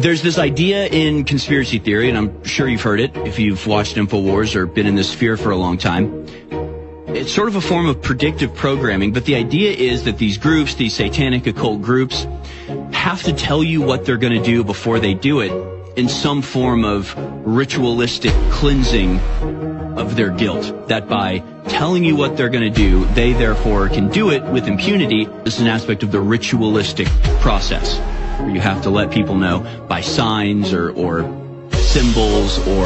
There's this idea in conspiracy theory, and I'm sure you've heard it if you've watched InfoWars or been in this sphere for a long time. It's sort of a form of predictive programming, but the idea is that these groups, these satanic occult groups, have to tell you what they're going to do before they do it in some form of ritualistic cleansing of their guilt. That by telling you what they're going to do, they therefore can do it with impunity. This is an aspect of the ritualistic process, where you have to let people know by signs or symbols or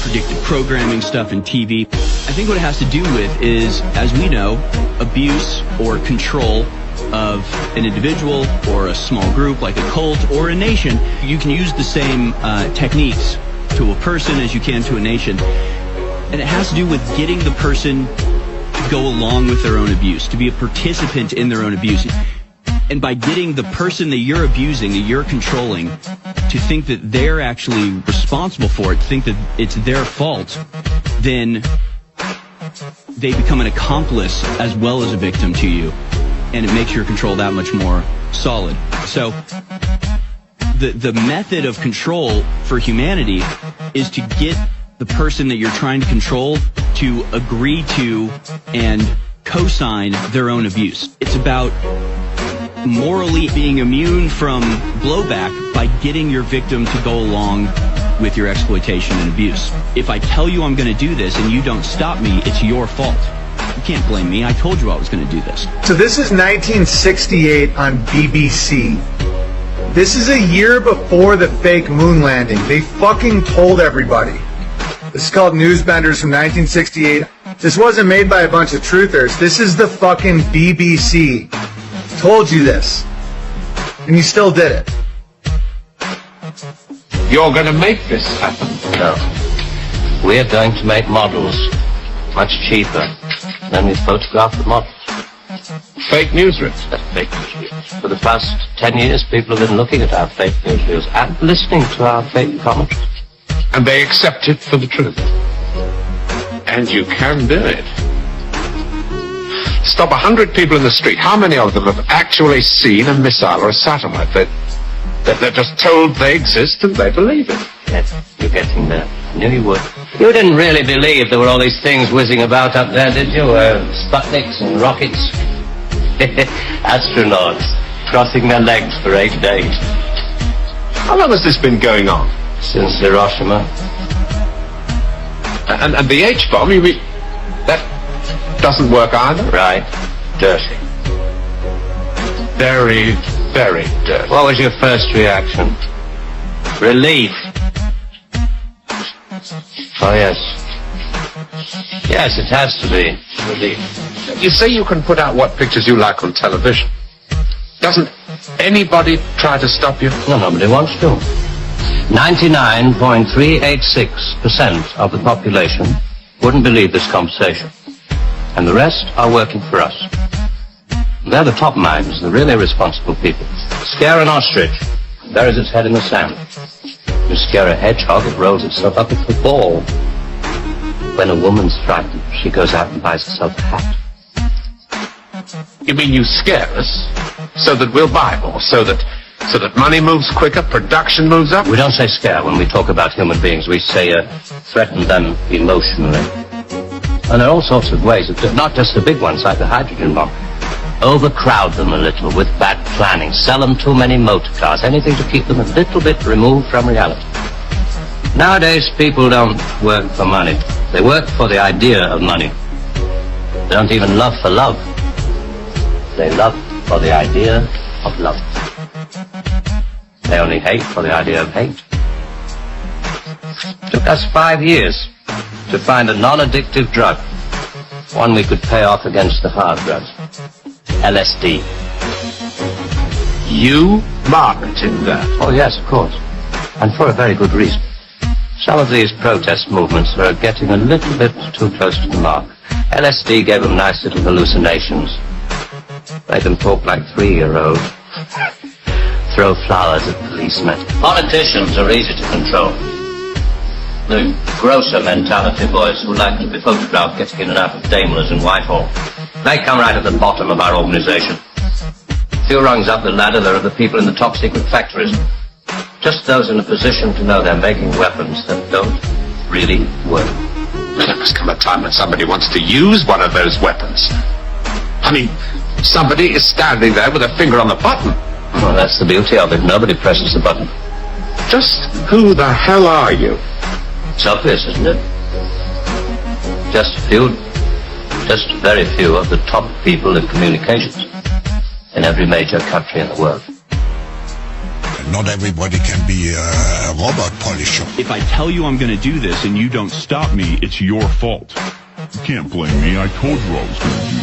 predictive programming stuff in TV. I think what it has to do with is, as we know, abuse or control of an individual or a small group like a cult or a nation. You can use the same techniques to a person as you can to a nation. And it has to do with getting the person to go along with their own abuse, to be a participant in their own abuse. And by getting the person that you're abusing, that you're controlling, to think that they're actually responsible for it, to think that it's their fault, then they become an accomplice as well as a victim to you. And it makes your control that much more solid. So the method of control for humanity is to get the person that you're trying to control to agree to and co-sign their own abuse. It's about morally being immune from blowback by getting your victim to go along with your exploitation and abuse. If I tell you I'm going to do this and you don't stop me, it's your fault. You can't blame me. I told you I was going to do this. So this is 1968 on BBC. This is a year before the fake moon landing. They fucking told everybody. This is called Newsbenders from 1968. This wasn't made by a bunch of truthers. This is the fucking BBC. Told you this. And you still did it. You're going to make this happen? No. We're going to make models much cheaper. Then we photograph the models. Fake newsreels? Fake newsreels. For the past 10 years, people have been looking at our fake newsreels and listening to our fake commentaries. And they accept it for the truth. And you can do it. Stop 100 people in the street. How many of them have actually seen a missile or a satellite? They're just told they exist and they believe it. Yes, you're getting there. I knew you would. You didn't really believe there were all these things whizzing about up there, did you? Sputniks and rockets. Astronauts crossing their legs for 8 days. How long has this been going on? Since Hiroshima. And the H-bomb, you mean, that doesn't work either? Right. Dirty. Very, very dirty. What was your first reaction? Relief. Oh, yes. Yes, it has to be. Relief. You say you can put out what pictures you like on television. Doesn't anybody try to stop you? No, nobody wants to. 99.386% of the population wouldn't believe this conversation. And the rest are working for us. They're the top minds, the really responsible people. Scare an ostrich, buries its head in the sand. You scare a hedgehog, it rolls itself up into a ball. When a woman's frightened, she goes out and buys herself a hat. You mean you scare us so that we'll buy more, so that money moves quicker, production moves up? We don't say scare when we talk about human beings. We say threaten them emotionally. And there are all sorts of ways, not just the big ones like the hydrogen bomb. Overcrowd them a little with bad planning. Sell them too many motor cars. Anything to keep them a little bit removed from reality. Nowadays, people don't work for money. They work for the idea of money. They don't even love for love. They love for the idea of love. They only hate for the idea of hate. It took us 5 years to find a non-addictive drug. One we could pay off against the hard drugs. LSD. You marketed that? Oh, yes, of course. And for a very good reason. Some of these protest movements are getting a little bit too close to the mark. LSD gave them nice little hallucinations. Made them talk like 3-year-olds. Throw flowers at policemen. Politicians are easy to control. The grosser mentality boys who like to be photographed getting in and out of Daimlers in Whitehall. They come right at the bottom of our organization. A few rungs up the ladder, there are the people in the top secret factories. Just those in a position to know they're making weapons that don't really work. There must come a time when somebody wants to use one of those weapons. I mean, somebody is standing there with a finger on the button. Well, that's the beauty of it. Nobody presses the button. Just who the hell are you? It's obvious, isn't it? Just very few of the top people in communications in every major country in the world. Not everybody can be a robot polisher. If I tell you I'm going to do this and you don't stop me, it's your fault. You can't blame me. I told you I was going to do